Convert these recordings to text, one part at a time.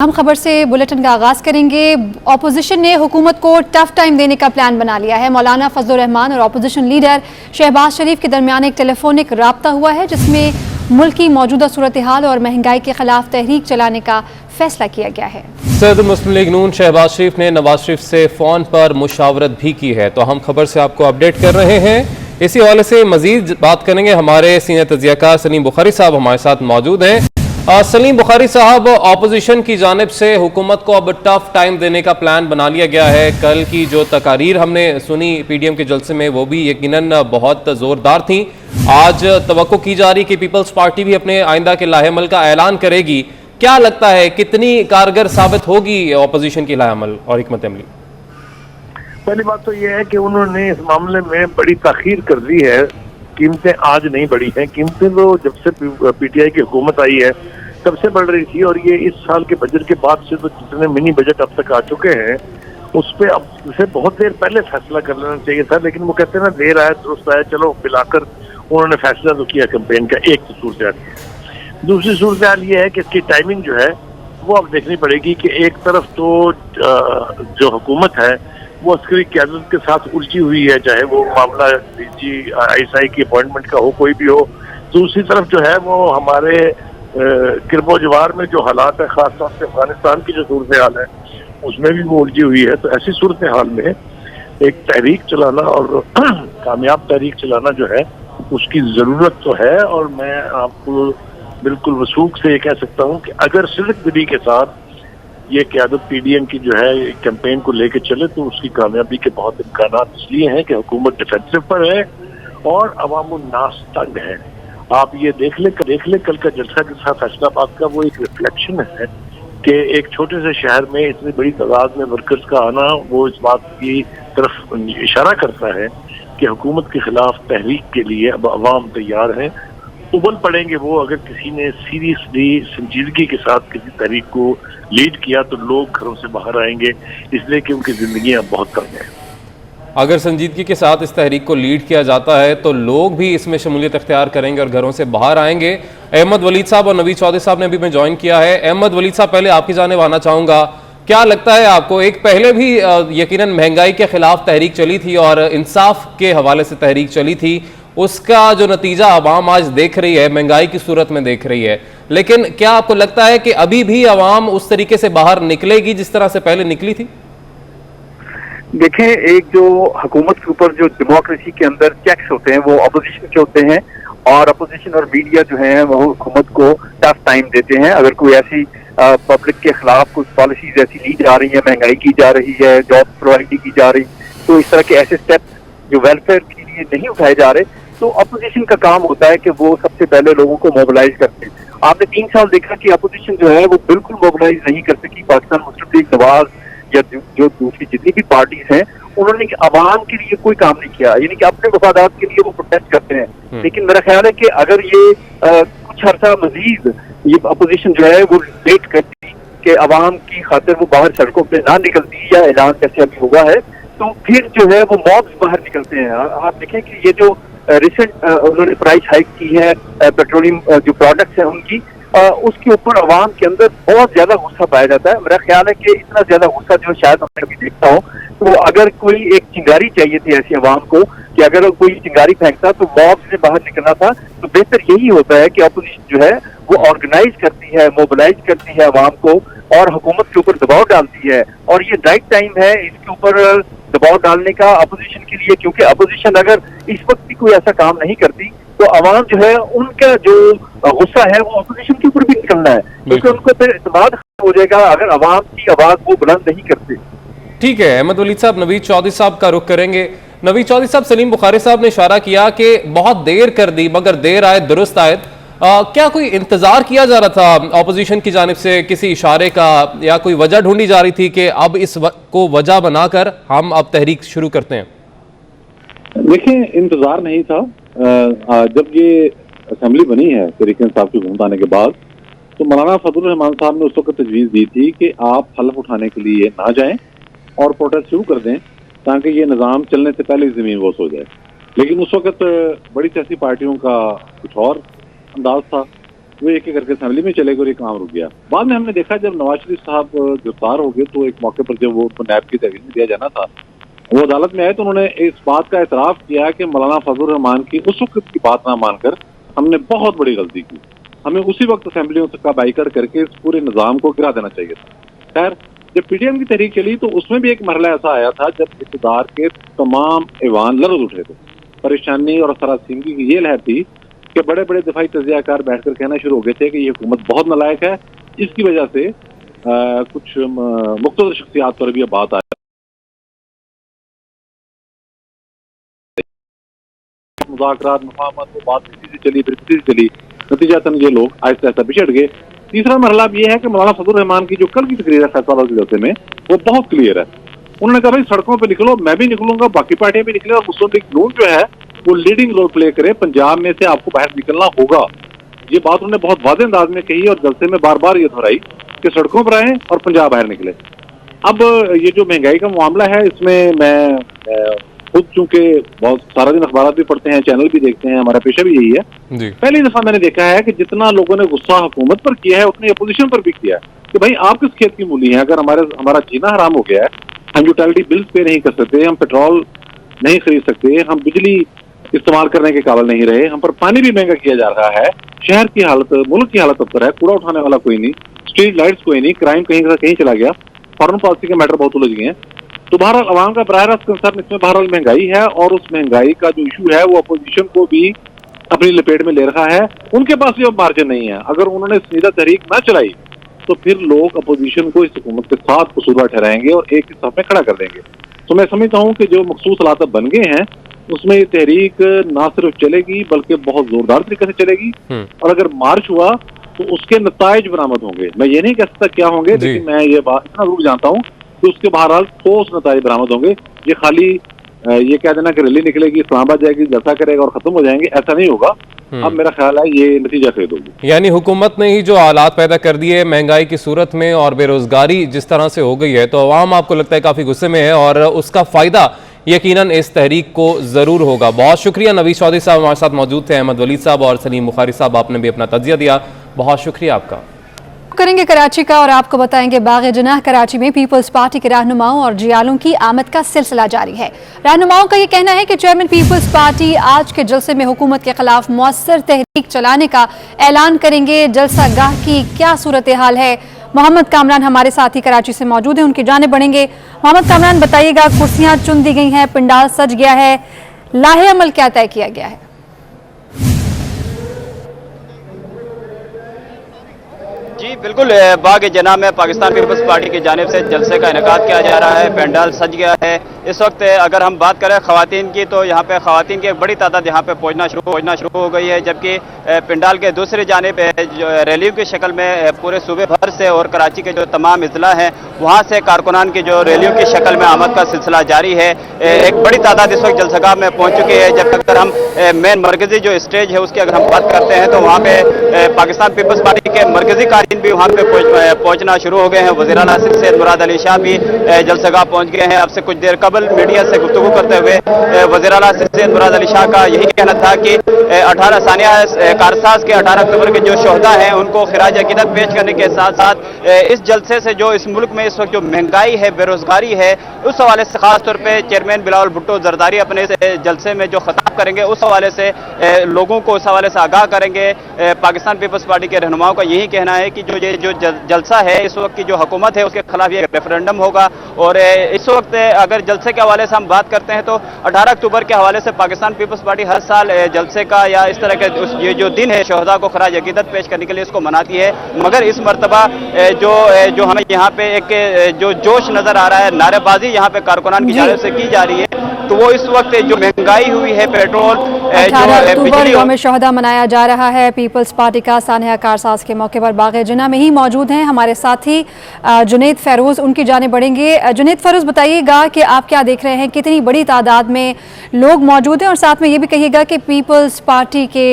हम खबर से बुलेटिन का आगाज करेंगे। अपोजिशन ने हुकूमत को टफ टाइम देने का प्लान बना लिया है। मौलाना फजल रहमान और अपोजिशन लीडर शहबाज शरीफ के दरमियान एक टेलीफोनिक राब्ता हुआ है, जिसमें मुल्क की मौजूदा सूरत हाल और महंगाई के खिलाफ तहरीक चलाने का फैसला किया गया है। सदर मुस्लिम लीग नून शहबाज शरीफ ने नवाज शरीफ से फ़ोन पर मुशावरत भी की है, तो हम खबर से आपको अपडेट कर रहे हैं। इसी हवाले से मजीद बात करेंगे। हमारे सीनियर तज्ज़ियाकार सलीम बुखारी साहब हमारे साथ मौजूद हैं। सलीम बुखारी साहब, अपोजिशन की जानिब से हुकूमत को अब टफ टाइम देने का प्लान बना लिया गया है। कल की जो तकारीर हमने सुनी पीडीएम के जलसे में, वो भी यकीनन बहुत ज़ोरदार थी। आज तवक्को की जा रही कि पीपल्स पार्टी भी अपने आइंदा के लाहेअमल का ऐलान करेगी। क्या लगता है कितनी कारगर साबित होगी अपोजिशन की लाहेअमल और हिकमत अमली? पहली बात तो यह है कि उन्होंने इस मामले में बड़ी ताखीर कर दी है। कीमतें आज नहीं बढ़ी हैं। कीमतें तो जब से पीटीआई की हुकूमत आई है तब से बढ़ रही थी, और ये इस साल के बजट के बाद से तो जितने मिनी बजट अब तक आ चुके हैं उस पर अब से बहुत देर पहले फैसला कर लेना चाहिए था। लेकिन वो कहते हैं ना, देर आए दुरुस्त आए, चलो मिलाकर उन्होंने फैसला तो किया कैंपेन का। एक तो सूरत हाल। दूसरी सूरत हाल ये है कि इसकी टाइमिंग जो है वो अब देखनी पड़ेगी कि एक तरफ तो जो हुकूमत है वो अस्करी क़यादत के साथ उलझी हुई है, चाहे वो मामला ISI की अपॉइंटमेंट का हो, कोई भी हो। दूसरी तरफ जो है वो हमारे गिरबो जवार में जो हालात है, खासतौर से अफगानिस्तान की जो सूरत हाल है उसमें भी वो उलझी हुई है। तो ऐसी सूरत हाल में एक तहरीक चलाना और कामयाब तहरीक चलाना जो है उसकी ज़रूरत तो है। और मैं आपको बिल्कुल वसूख से ये कह सकता हूँ कि अगर सिद्क दिली के साथ ये क़यादत पीडीएम की जो है कैंपेन को लेकर चले तो उसकी कामयाबी के बहुत इम्कानात इसलिए हैं कि हुकूमत डिफेंसिव पर है और अवामुन नास तंग है। आप ये देख ले कल का जलसा के साथ फैसलाबाद का वो एक रिफ्लेक्शन है कि एक छोटे से शहर में इतनी बड़ी तादाद में वर्कर्स का आना वो इस बात की तरफ इशारा करता है कि हुकूमत के खिलाफ तहरीक के लिए अब अवाम तैयार है। उबल पड़ेंगे वो, अगर किसी ने सीरियसली संजीदगी के साथ किसी तहरीक को लीड किया तो लोग घरों से बाहर आएंगे, इसलिए कि उनकी जिंदगियां बहुत तंग हैं। अगर संजीदगी के साथ इस तहरीक को लीड किया जाता है तो लोग भी इसमें शमूलियत अख्तियार करेंगे और घरों से बाहर आएंगे। अहमद वलीद साहब और नवीद चौधरी साहब ने अभी मैं ज्वाइन किया है। अहमद वलीद साहब, पहले आपकी जानिब आना चाहूँगा। क्या लगता है आपको, एक पहले भी यकीनन महंगाई के खिलाफ तहरीक चली थी और इंसाफ के हवाले से तहरीक चली थी, उसका जो नतीजा आवाम आज देख रही है, महंगाई की सूरत में देख रही है, लेकिन क्या आपको लगता है कि अभी भी आवाम उस तरीके से बाहर निकलेगी जिस तरह से पहले निकली थी? देखें, एक जो हुकूमत के ऊपर जो डेमोक्रेसी के अंदर चेक्स होते हैं वो अपोजिशन के होते हैं, और अपोजिशन और मीडिया जो है वो हुकूमत को टफ टाइम देते हैं। अगर कोई ऐसी पब्लिक के खिलाफ कुछ पॉलिसीज ऐसी ली जा रही है, महंगाई की जा रही है, जॉब प्रोवाइड की जा रही, तो इस तरह के ऐसे स्टेप्स जो वेलफेयर के लिए नहीं उठाए जा रहे, तो अपोजिशन का काम होता है कि वो सबसे पहले लोगों को मोबिलाइज करते हैं। आपने 3 साल देखा कि अपोजिशन जो है वो बिल्कुल मोबिलाइज नहीं कर सकी। पाकिस्तान मुस्लिम लीग, नवाज या जो दूसरी जितनी भी पार्टीज हैं, उन्होंने आवाम के लिए कोई काम नहीं किया, यानी कि अपने मफादात के लिए वो प्रोटेस्ट करते हैं। लेकिन मेरा ख्याल है कि अगर ये कुछ अर्सा मजीद ये अपोजिशन जो है वो वेट करती कि आवाम की खातिर वो बाहर सड़कों पे ना निकलती, या ऐलान जैसे अभी हुआ है, तो फिर जो है वो मॉब्स बाहर निकलते हैं। आप देखें कि ये जो रिसेंट उन्होंने प्राइस हाइक की है पेट्रोलियम जो प्रोडक्ट्स हैं उनकी, उसके ऊपर आवाम के अंदर बहुत ज्यादा गुस्सा पाया जाता है। मेरा ख्याल है कि इतना ज्यादा गुस्सा जो शायद मैं कभी देखता हूँ, तो अगर कोई एक चिंगारी चाहिए थी ऐसी आवाम को कि अगर कोई चिंगारी फेंकता तो मॉब से बाहर निकलना था, तो बेहतर यही होता है कि अपोजिशन जो है वो ऑर्गेनाइज करती है, मोबिलाइज करती है आवाम को और हुकूमत के ऊपर दबाव डालती है। और ये राइट टाइम है इसके ऊपर दबाव डालने का अपोजिशन के लिए, क्योंकि अपोजिशन अगर इस वक्त भी कोई ऐसा काम नहीं करती तो आवाम जो है उनका जो गुस्सा है वो अपोजिशन के ऊपर भी निकलना है, क्योंकि उनको फिर इत्मीनान हो जाएगा अगर आवाम की आवाज वो बुलंद नहीं करते। ठीक है अहमद वलीद साहब, नवीद चौधरी साहब का रुख करेंगे। नवीद चौधरी साहब, सलीम बुखारी साहब ने इशारा किया कि बहुत देर कर दी मगर देर आए दुरुस्त आए। क्या कोई इंतजार किया जा रहा था अपोजिशन की जानिब से, किसी इशारे का, या कोई वजह ढूंढी जा रही थी कि अब इस को वजह बनाकर हम अब तहरीक शुरू करते हैं? देखिए, इंतजार नहीं था। जब ये असेंबली बनी है तहरीक इंसाफ की हुकूमत आने के बाद, तो मौलाना फजल रहमान साहब ने उस वक्त तजवीज़ दी थी कि आप हलफ उठाने के लिए ना जाएं और प्रोटेस्ट शुरू कर दें ताकि ये निज़ाम चलने से पहले ज़मीन बोस हो जाए। लेकिन उस वक्त बड़ी सियासी पार्टियों का कुछ और अंदाज था वो एक एक करके असेंबली में चले गए और ये काम रुक गया। बाद में हमने देखा जब नवाज शरीफ साहब गिरफ्तार हो गए तो एक मौके पर जब वो नैब की तहवील में दिया जाना था, वो अदालत में आए तो उन्होंने इस बात का एतराफ़ किया कि मौलाना फजलुर रहमान की उस वक्त की बात ना मानकर हमने बहुत बड़ी गलती की, हमें उसी वक्त असेंबलियों का बाइकआउट करके इस पूरे निज़ाम को गिरा देना चाहिए था। खैर, जब पीटीएम की तहरीक चली तो उसमें भी एक मरहला ऐसा आया था जब इक़्तिदार के तमाम ऐवान लरज़ उठे थे। परेशानी और सरासमगी की ये लहर थी कि बड़े बड़े दफाई तजियाकार बैठकर कहना शुरू हो गए थे कि ये हुकूमत बहुत नालायक है, इसकी वजह से कुछ मुख्तलिफ शख्सियात पर भी बात आई, मुज़ाकरात मुफाहमत, वो बात किसी से चली फिर किसी से चली, नतीजतन ये लोग आहिस्ता आहिस्ता पिछड़ गए। तीसरा मरहला ये है कि मौलाना फजलुर रहमान की जो कल की तकरीर है फैसला के जलसे में वो बहुत क्लियर है। उन्होंने कहा भाई सड़कों पे निकलो, मैं भी निकलूंगा, बाकी पार्टियां भी निकले और मुस्लिम लीग नून जो है वो लीडिंग रोल प्ले करे, पंजाब में से आपको बाहर निकलना होगा। ये बात उन्होंने बहुत वाज़ेह अंदाज में कही और जलसे में बार बार ये दोहराई कि सड़कों पर आए और पंजाब बाहर निकले। अब ये जो महंगाई का मामला है इसमें मैं खुद चूंकि बहुत सारा दिन अखबार भी पढ़ते हैं, चैनल भी देखते हैं, हमारा पेशा भी यही है जी। पहली दफा मैंने देखा है कि जितना लोगों ने गुस्सा हुकूमत पर किया है उतनी अपोजिशन पर भी किया है कि भाई आप किस खेत की मूली है। अगर हमारा जीना हराम हो गया है, हम यूटिलिटी बिल्स पे नहीं कर सकते, हम पेट्रोल नहीं खरीद सकते, हम बिजली इस्तेमाल करने के काबिल नहीं रहे, हम पर पानी भी महंगा किया जा रहा है, शहर की हालत, मुल्क की हालत अबतर है, कूड़ा उठाने वाला कोई नहीं, स्ट्रीट लाइट्स कोई नहीं, क्राइम कहीं का कहीं चला गया, फॉरेन पॉलिसी के मैटर बहुत उलझ गए हैं। तो बहरहाल अवाम का बराह रास्त कंसर्न इसमें बहरहाल महंगाई है और उस महंगाई का जो इशू है वो अपोजिशन को भी अपनी लपेट में ले रखा है। उनके पास भी अब मार्जिन नहीं है। अगर उन्होंने सीधा तहरीक ना चलाई तो फिर लोग अपोजिशन को इस हुकूमत के साथ कसूरवार ठहराएंगे और एक हिस्सा में खड़ा कर देंगे। तो मैं समझता हूँ कि जो मखसूस हालात बन गए हैं उसमें ये तहरीक ना सिर्फ चलेगी बल्कि बहुत जोरदार तरीके से चलेगी और अगर मार्च हुआ तो उसके नताइज बरामद होंगे। मैं ये नहीं कह सकता क्या होंगे, लेकिन मैं ये बात इतना जरूर जानता हूँ कि उसके बहरहाल ठोस नताइज बरामद होंगे। ये खाली ये कह देना कि रैली निकलेगी, इस्लामाबाद जाएगी, जलसा करेगा और खत्म हो जाएंगे, ऐसा नहीं होगा। अब मेरा ख्याल है ये नतीजा खरीद होगी। यानी हुकूमत ने ही जो हालात पैदा कर दिए महंगाई की सूरत में और बेरोजगारी जिस तरह से हो गई है, तो अवाम आपको लगता है काफी गुस्से में है और उसका फायदा यकीनन इस तहरीक को जरूर होगा। बहुत शुक्रिया। नवीद चौधरी साहब हमारे साथ मौजूद थे, अहमद वलीद साहब और सलीम बुखारी साहब, आपने भी अपना तजिया दिया, बहुत शुक्रिया आपका। करेंगे कराची का और आपको बताएंगे बाग़ जनाह कराची में पीपल्स पार्टी के रहनुमाओं और जियालों की आमद का सिलसिला जारी है। रहनुमाओं का ये कहना है कि चेयरमैन पीपल्स पार्टी आज के जलसे में हुकूमत के खिलाफ मौसर तहरीक चलाने का ऐलान करेंगे। जलसा गाह की क्या सूरत हाल है, मोहम्मद कामरान हमारे साथी कराची से मौजूद हैं, उनकी जानिब बढ़ेंगे। मोहम्मद कामरान बताइएगा, कुर्सियां चुन दी गई हैं, पंडाल सज गया है, लाहे अमल क्या तय किया गया है? जी बिल्कुल, बाग़ जनाह में पाकिस्तान पीपल्स पार्टी की जानिब से जलसे का इनेकाद किया जा रहा है, पंडाल सज गया है। इस वक्त अगर हम बात करें ख़वातीन की तो यहाँ पे ख़वातीन की एक बड़ी तादाद यहाँ पे पहुँचना शुरू हो गई है, जबकि पंडाल के दूसरी जानिब रैलियों की शक्ल में पूरे सूबे भर से और कराची के जो तमाम अजला हैं वहाँ से कारकुनान की जो रैलियों की शक्ल में आमद का सिलसिला जारी है। एक बड़ी तादाद इस वक्त जलसगाह में पहुँच चुकी है। जब अगर हम मेन मरकजी जो स्टेज है उसकी अगर हम बात करते हैं तो वहाँ पे पाकिस्तान पीपल्स पार्टी के मरकजी कारकुन भी वहाँ पे पहुँचना शुरू हो गए हैं। वज़ीर आला सैयद मुराद अली शाह भी जलसगाह पहुँच गए हैं। अब से कुछ देर कबल मीडिया से गुफ्तगू करते हुए वज़ीर आला सैयद मुराद अली शाह का यही कहना था कि 18 सानिया कारसाज के 18 अक्टूबर के जो शोहदा हैं उनको खिराज अकीदत पेश करने के साथ साथ इस जलसे से जो इस मुल्क में इस वक्त जो महंगाई है, बेरोजगारी है, उस हवाले से खास तौर पे चेयरमैन बिलावल भुट्टो जरदारी अपने जलसे में जो खिताब करेंगे उस हवाले से लोगों को उस हवाले से आगाह करेंगे। पाकिस्तान पीपल्स पार्टी के रहनुमाओं का यही कहना है कि जो जलसा है इस वक्त की जो हुकूमत है उसके खिलाफ ये रेफरेंडम होगा। और इस वक्त अगर जलसे के हवाले से हम बात करते हैं तो 18 अक्टूबर के हवाले से पाकिस्तान पीपल्स पार्टी हर साल जलसे का या इस तरह के ये जो दिन है शोहदा को खराज अकीदत पेश करने के लिए इसको मनाती है। मगर इस मरतबा जो हमें यहाँ पे एक जो जोश नजर आ रहा है, नारेबाजी यहाँ पे कारकुनान की जानिब से की जा रही है, तो वो इस वक्त जो महंगाई हुई है, पेट्रोल 18 अक्टूबर यौम शोहदा मनाया जा रहा है। पीपल्स पार्टी का सानिया कारसाज के मौके पर बाग़ जनाह में ही मौजूद हैं हमारे साथी जुनैद फेरोज, उनकी जानिब बढ़ेंगे। जुनैद फेरोज बताइएगा कि आप क्या देख रहे हैं, कितनी बड़ी तादाद में लोग मौजूद हैं और साथ में ये भी कहिएगा कि पीपल्स पार्टी के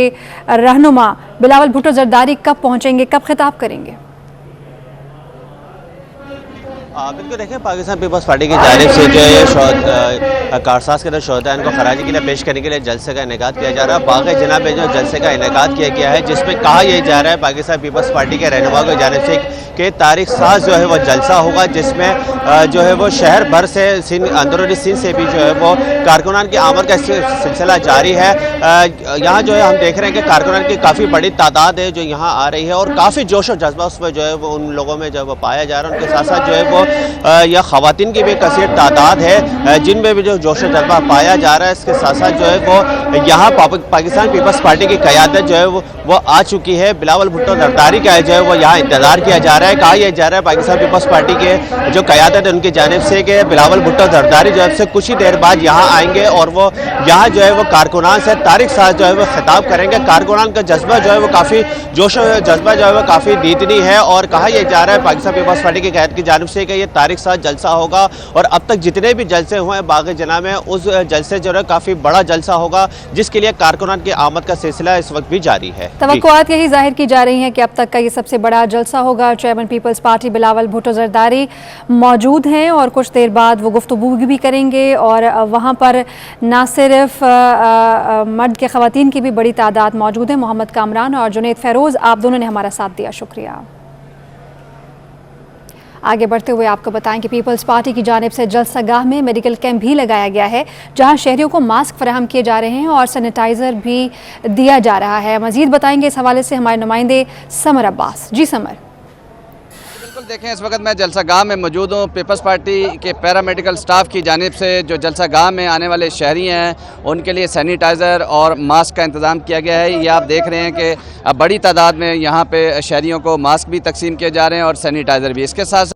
रहनुमा बिलावल भुट्टो जरदारी कब पहुंचेंगे, कब खिताब करेंगे? بالکل دیکھیں پاکستان پیپلز پارٹی کی جانب سے جو ہے کارساز کے اندر شہداء ان کو خراج کے لیے پیش کرنے کے لیے جلسے کا انعقاد کیا جا رہا ہے. باغ جناب میں جو جلسے کا انعقاد کیا گیا ہے جس میں کہا یہ جا رہا ہے پاکستان پیپلز پارٹی کے رہنما کی جانب سے کہ تاریخ ساز جو ہے وہ جلسہ ہوگا جس میں جو ہے وہ شہر بھر سے اندرونی سندھ سے بھی جو ہے وہ کارکنان کی آمد کا سلسلہ جاری ہے. یہاں جو ہے ہم دیکھ رہے ہیں کہ کارکنان کی کافی بڑی تعداد ہے جو یہاں آ رہی ہے اور کافی جوش و جذبہ اس میں جو ہے وہ ان لوگوں میں جو وہ پایا جا رہا ہے. ان کے ساتھ ساتھ جو ہے وہ یا خواتین کی بھی کثیر تعداد ہے جن میں بھی جو جوش و جذبہ پایا جا رہا ہے. اس کے ساتھ ساتھ جو ہے وہ یہاں پاکستان پیپلز پارٹی کی قیادت جو ہے وہ آ چکی ہے. بلاول بھٹو زرداری کا جو ہے وہ یہاں انتظار کیا جا رہا ہے. کہا یہ جا رہا ہے پاکستان پیپلز پارٹی کے جو قیادت ہے ان کی جانب سے کہ بلاول بھٹو زرداری جو ہے کچھ ہی دیر بعد یہاں آئیں گے اور وہ یہاں جو ہے وہ کارکنان سے تاریخ ساز جو ہے وہ خطاب کریں گے. کارکنان کا جذبہ جو ہے وہ کافی جوش و جذبہ جو ہے وہ کافی دیدنی ہے اور کہا یہ جا رہا ہے پاکستان پیپلز پارٹی کی قیادت کی جانب سے کہ یہ تاریخ ساز جلسہ ہوگا اور اب تک جتنے بھی جلسے ہوئے ہیں باغ جناح میں اس جلسے جو ہے کافی بڑا جلسہ ہوگا جس کے لیے کارکنان کی آمد کا سلسلہ اس وقت بھی جاری ہے. توقعات یہی ظاہر کی جا رہی ہیں کہ اب تک کا یہ سب سے بڑا جلسہ ہوگا. چیئرمین پیپلز پارٹی بلاول بھٹو زرداری موجود ہیں اور کچھ دیر بعد وہ گفتگو بھی کریں گے اور وہاں پر نہ صرف مرد کے خواتین کی بھی بڑی تعداد موجود ہے. محمد کامران اور جنید فیروز آپ دونوں نے ہمارا ساتھ دیا، شکریہ. آگے بڑھتے ہوئے آپ کو بتائیں کہ پیپلز پارٹی کی جانب سے جلسہ گاہ میں میڈیکل کیمپ بھی لگایا گیا ہے جہاں شہریوں کو ماسک فراہم کیے جا رہے ہیں اور سینیٹائزر بھی دیا جا رہا ہے. مزید بتائیں گے اس حوالے سے ہمارے نمائندے سمر عباس. جی سمر. بالکل دیکھیں اس وقت میں جلسہ گاہ میں موجود ہوں. پیپلز پارٹی کے پیرا میڈیکل سٹاف کی جانب سے جو جلسہ گاہ میں آنے والے شہری ہیں ان کے لیے سینیٹائزر اور ماسک کا انتظام کیا گیا ہے. یہ آپ دیکھ رہے ہیں کہ بڑی تعداد میں یہاں پہ شہریوں کو ماسک بھی تقسیم کیے جا رہے ہیں اور سینیٹائزر بھی. اس کے ساتھ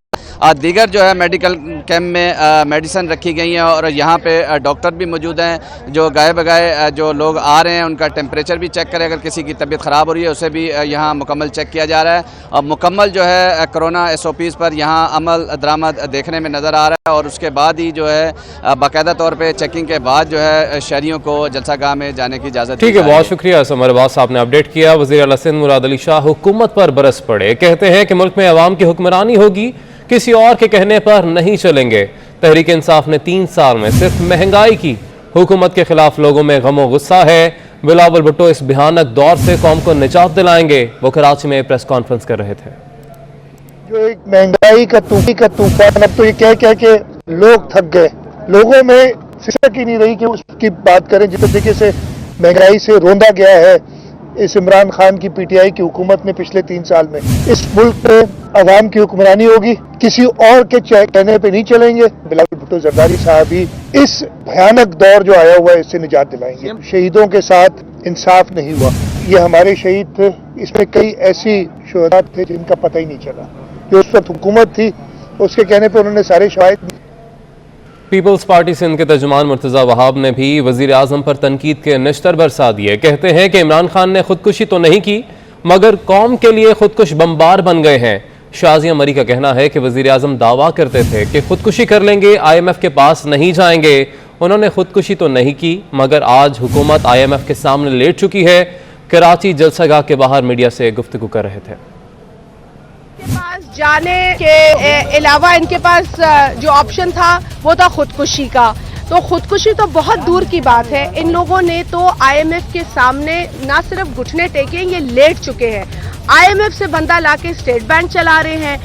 دیگر جو ہے میڈیکل کیمپ میں میڈیسن رکھی گئی ہیں اور یہاں پہ ڈاکٹر بھی موجود ہیں جو گائے بگائے جو لوگ آ رہے ہیں ان کا ٹیمپریچر بھی چیک کرے. اگر کسی کی طبیعت خراب ہو رہی ہے اسے بھی یہاں مکمل چیک کیا جا رہا ہے. اور مکمل جو ہے کرونا SOPs پر یہاں عمل درآمد دیکھنے میں نظر آ رہا ہے اور اس کے بعد ہی جو ہے باقاعدہ طور پہ چیکنگ کے بعد جو ہے شہریوں کو جلسہ گاہ میں جانے کی اجازت. ٹھیک ہے، بہت شکریہ سمر عباس صاحب نے اپڈیٹ کیا. وزیر اعلیٰ سندھ مراد علی شاہ حکومت پر برس پڑے، کہتے ہیں کہ ملک میں عوام کی حکمرانی ہوگی، کسی اور کے کہنے پر نہیں چلیں گے. تحریک انصاف نے 3 سال میں صرف مہنگائی کی حکومت کے خلاف لوگوں میں غم و غصہ ہے. بلاول بھٹو اس بھیانک دور سے قوم کو نجات دلائیں گے. وہ کراچی میں پریس کانفرنس کر رہے تھے. جو ایک مہنگائی کا طوفان، اب تو یہ کہہ کے لوگ تھک گئے. لوگوں میں فکر ہی نہیں رہی کہ اس کی بات کریں. جس طریقے سے مہنگائی سے روندا گیا ہے اس عمران خان کی PTI کی حکومت نے پچھلے 3 سال میں، اس ملک میں عوام کی حکمرانی ہوگی، کسی اور کے کہنے پہ نہیں چلیں گے. بلاول بھٹو زرداری صاحب ہی اس بھیانک دور جو آیا ہوا ہے اس سے نجات دلائیں گے. شہیدوں کے ساتھ انصاف نہیں ہوا. یہ ہمارے شہید تھے، اس میں کئی ایسی شہداء تھے جن کا پتہ ہی نہیں چلا. جو اس وقت حکومت تھی اس کے کہنے پہ انہوں نے سارے شواہد. پیپلز پارٹی سندھ کے ترجمان مرتضی وہاب نے بھی وزیر اعظم پر تنقید کے نشتر برسا دیے. کہتے ہیں کہ عمران خان نے خودکشی تو نہیں کی مگر قوم کے لیے خودکش بمبار بن گئے ہیں. شازیہ مری کا کہنا ہے کہ وزیر اعظم دعویٰ کرتے تھے کہ خودکشی کر لیں گے، IMF کے پاس نہیں جائیں گے. انہوں نے خودکشی تو نہیں کی مگر آج حکومت IMF کے سامنے لیٹ چکی ہے. کراچی جلسہ گاہ کے باہر میڈیا سے گفتگو کر رہے تھے. پاس جانے کے علاوہ ان کے پاس جو آپشن تھا وہ تھا خودکشی کا. تو خودکشی تو بہت دور کی بات ہے. ان لوگوں نے تو IMF کے سامنے نہ صرف گھٹنے ٹیکے، یہ لیٹ چکے ہیں. IMF سے بندہ لا کے اسٹیٹ بینک چلا رہے ہیں،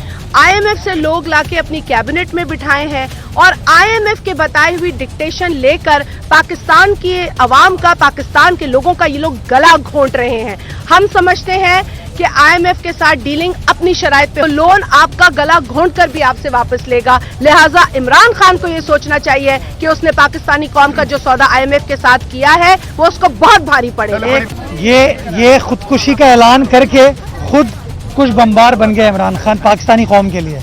IMF سے لوگ لا کے اپنی کیبنٹ میں بٹھائے ہیں اور IMF کے بتائی ہوئی ڈکٹیشن لے کر پاکستان کی عوام کا، پاکستان کے لوگوں کا یہ لوگ گلا گھونٹ رہے ہیں. ہم سمجھتے ہیں کہ IMF کے ساتھ ڈیلنگ اپنی شرائط پہ، لون آپ کا گلا گھونٹ کر بھی آپ سے واپس لے گا. لہٰذا عمران خان کو یہ سوچنا چاہیے کہ اس نے پاکستانی قوم کا جو سودا IMF کے ساتھ کیا ہے وہ اس کو بہت بھاری پڑے گا. یہ خودکشی کا اعلان کر کے خود کچھ بمبار بن گئے عمران خان پاکستانی قوم کے لیے.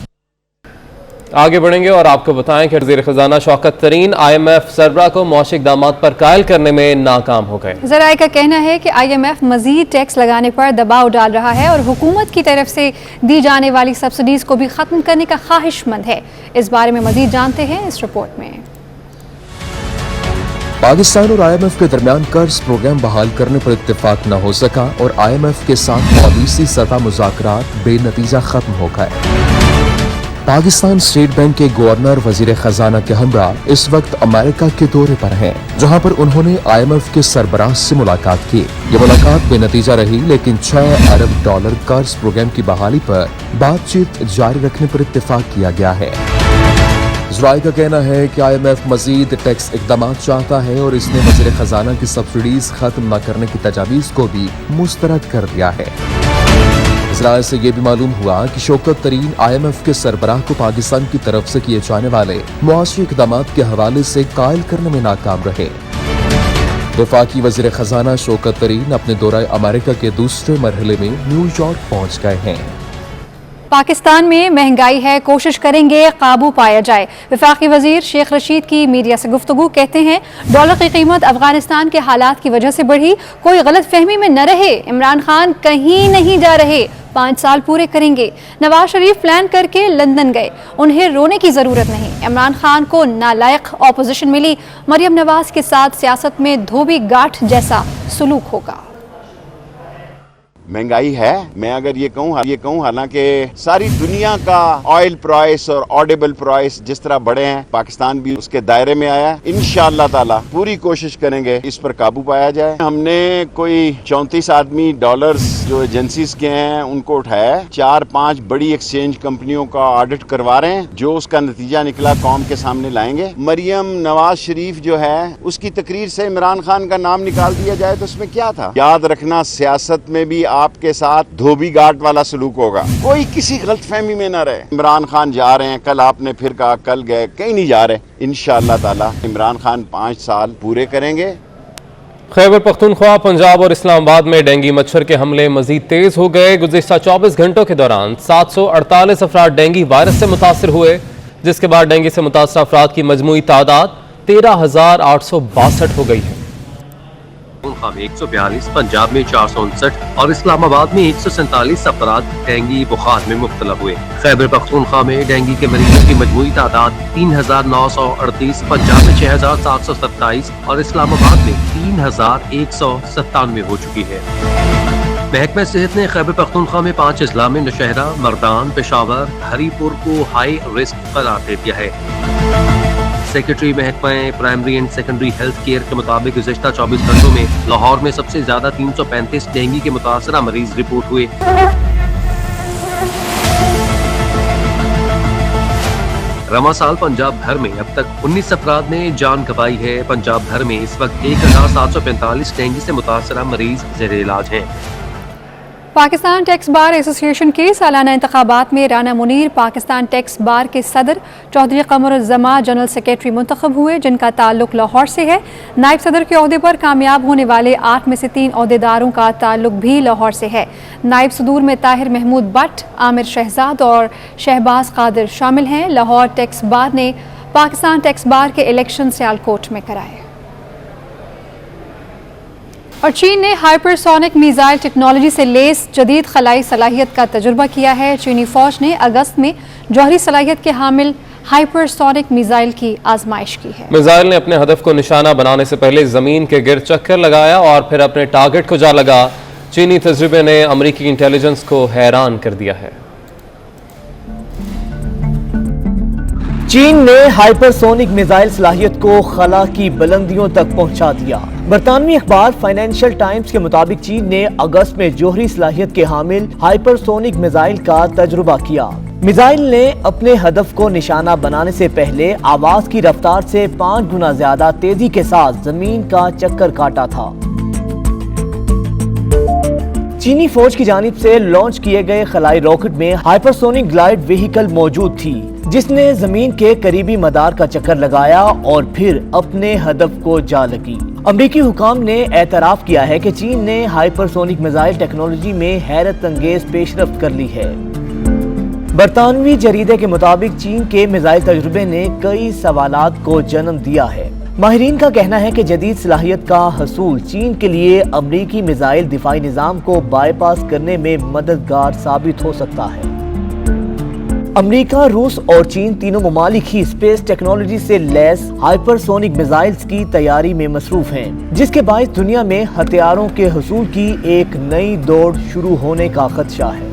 آگے بڑھیں گے اور آپ کو بتائیں کہ وزیر خزانہ شوکت ترین IMF سربراہ کو معاشی اقدامات پر قائل کرنے میں ناکام ہو گئے. ذرائع کا کہنا ہے کہ IMF مزید ٹیکس لگانے پر دباؤ ڈال رہا ہے اور حکومت کی طرف سے دی جانے والی سبسڈیز کو بھی ختم کرنے کا خواہش مند ہے. اس بارے میں مزید جانتے ہیں اس رپورٹ میں. پاکستان اور IMF کے درمیان قرض پروگرام بحال کرنے پر اتفاق نہ ہو سکا اور IMF کے ساتھ پالیسی سطح مذاکرات بے نتیجہ ختم ہو گئے. पाकिस्तान स्टेट बैंक के गवर्नर वजीर खजाना के हमरा इस वक्त अमेरिका के दौरे पर हैं, जहां पर उन्होंने IMF के सरबराह से मुलाकात की। ये मुलाकात बेनतीजा रही, लेकिन $6 अरब कर्ज प्रोग्राम की बहाली पर बातचीत जारी रखने पर इत्तेफाक किया गया है। ज़राए का कहना है कि IMF मजीद टैक्स इकदाम चाहता है और इसने वज़ीर खजाना की सब्सिडीज खत्म न करने की तजावीज़ को भी मुस्तरद कर दिया है। ज़राए से ये भी मालूम हुआ कि शौकत तरीन IMF के सरबराह को पाकिस्तान की तरफ से किए जाने वाले मुआशी इकदाम के हवाले से कायल करने में नाकाम रहे। वफाकी वज़ीर खजाना शौकत तरीन अपने दौरा अमेरिका के दूसरे मरहले में न्यूयॉर्क पहुँच गए हैं। पाकिस्तान में महंगाई है, कोशिश करेंगे काबू पाया जाए। वफाकी वजीर शेख रशीद की मीडिया से गुफ्तगू, कहते हैं डॉलर की कीमत अफगानिस्तान के हालात की वजह से बढ़ी, कोई गलत फहमी में न रहे, इमरान खान कहीं नहीं जा रहे, 5 साल पूरे करेंगे। नवाज शरीफ प्लान करके लंदन गए, उन्हें रोने की जरूरत नहीं। इमरान खान को नालायक ऑपोजिशन मिली, मरियम नवाज के साथ सियासत में धोबी गांठ जैसा सलूक होगा। महंगाई है, मैं अगर ये कहूँ हालांकि सारी दुनिया का ऑयल प्राइस और ऑडिबल प्राइस जिस तरह बढ़े हैं, पाकिस्तान भी उसके दायरे में आया। इंशाअल्लाह ताला पूरी कोशिश करेंगे इस पर काबू पाया जाए। हमने कोई 34 आदमी डॉलर्स जो एजेंसीज के हैं उनको उठाया, 4-5 बड़ी एक्सचेंज कंपनियों का ऑडिट करवा रहे हैं, जो उसका नतीजा निकला कौम के सामने लाएंगे। मरियम नवाज शरीफ जो है उसकी तकरीर से इमरान खान का नाम निकाल दिया जाए तो उसमें क्या था। याद रखना, सियासत में भी आपके साथ धोबी घाट वाला सलूक होगा, कोई किसी गलतफहमी में न रहे। इमरान खान जा रहे हैं, कल आपने फिर कहा कल गए, कहीं नहीं जा रहे। इंशाअल्लाह ताला इमरान खान 5 साल पूरे करेंगे। खैबर पख्तूनख्वा, पंजाब और इस्लामाबाद में डेंगू मच्छर के हमले मजीद तेज हो गए। गुज़िश्ता 24 घंटों के दौरान 748 अफराद डेंगू वायरस से मुतासर हुए, जिसके बाद डेंगू से मुतासर अफराद की मजमूई तादाद 13,862 हो गई है। में 142, पंजाब में 459 और इस्लामाबाद में 147 अफराद डेंगू बुखार में मुब्तला हुए। खैबर पख्तूनख्वा में डेंगू के मरीजों की मजमूई तादाद 3,938, पंजाब में 6,727 और इस्लामाबाद में 3,197 हो चुकी है। महकमा सेहत ने खैबर पख्तूनख्वा में 5 अजला में नौशहरा, मर्दान, पेशावर, हरीपुर को हाई रिस्क करार दे दिया है। सेक्रेटरी महकमा primary and secondary health care के मुताबिक गुज़िश्ता 24 घंटों में लाहौर में सबसे ज्यादा 335 डेंगू के मुतासरा मरीज रिपोर्ट हुए। रवां साल पंजाब भर में अब तक 19 अफराद ने जान गंवाई है। पंजाब भर में इस वक्त 1,745 डेंगू से मुतासरा मरीज ज़ेरे इलाज हैं। पाकिस्तान टैक्स बार एसोसिएशन के सालाना इंतखाबात में राना मुनीर पाकिस्तान टैक्स बार के सदर, चौधरी कमरुज़्ज़मा जनरल सेक्रेटरी मुंतखब हुए, जिनका ताल्लुक लाहौर से है। नायब सदर के ओहदे पर कामयाब होने वाले 8 में से 3 ओहदेदारों का ताल्लुक भी लाहौर से है। नायब सदूर में ताहिर महमूद भट्ट, आमिर शहजाद और शहबाज कादिर शामिल हैं। लाहौर टैक्स बार ने पाकिस्तान टैक्स बार के इलेक्शन सियालकोट में कराए। और चीन ने हाइपरसोनिक मिसाइल टेक्नोलॉजी से लेस जदीद खलाई सलाहियत का तजुर्बा किया है। चीनी फौज ने अगस्त में जौहरी सलाहियत के हामिल हाइपरसोनिक मिसाइल की आजमाइश की है। मिसाइल ने अपने हदफ को निशाना बनाने से पहले जमीन के गिर्द चक्कर लगाया और फिर अपने टारगेट को जा लगा। चीनी तजुर्बे ने अमरीकी इंटेलिजेंस को हैरान कर दिया है। चीन ने हाइपरसोनिक मिसाइल सलाहियत को खला की बुलंदियों तक पहुंचा दिया। बरतानवी अखबार फाइनेंशियल टाइम्स के मुताबिक चीन ने अगस्त में जौहरी सलाहियत के हामिल हाइपरसोनिक मिसाइल का तजुर्बा किया। मिसाइल ने अपने हदफ को निशाना बनाने से पहले आवाज की रफ्तार से 5 गुना ज्यादा तेजी के साथ जमीन का चक्कर काटा था। चीनी फौज की जानिब से लॉन्च किए गए खलाई रॉकेट में हाइपरसोनिक ग्लाइड व्हीकल मौजूद थी, जिसने जमीन के करीबी मदार का चक्कर लगाया और फिर अपने हदफ को जा लगी। अमरीकी हुकाम ने एतराफ किया है कि चीन ने हाइपरसोनिक मिसाइल टेक्नोलॉजी में हैरत अंगेज पेशरफ्त कर ली है। बरतानवी जरीदे के मुताबिक चीन के मिसाइल तजुर्बे ने कई सवालात को जन्म दिया है। माहिरीन का कहना है कि जदीद सलाहियत का हसूल चीन के लिए अमरीकी मिसाइल दिफाई निज़ाम को बाईपास करने में मददगार साबित हो सकता है। अमेरिका, रूस और चीन तीनों ममालिक ही स्पेस टेक्नोलॉजी से लैस हाइपरसोनिक मिसाइल्स की तैयारी में मसरूफ हैं, जिसके बायस दुनिया में हथियारों के हसूल की एक नई दौड़ शुरू होने का खदशा है।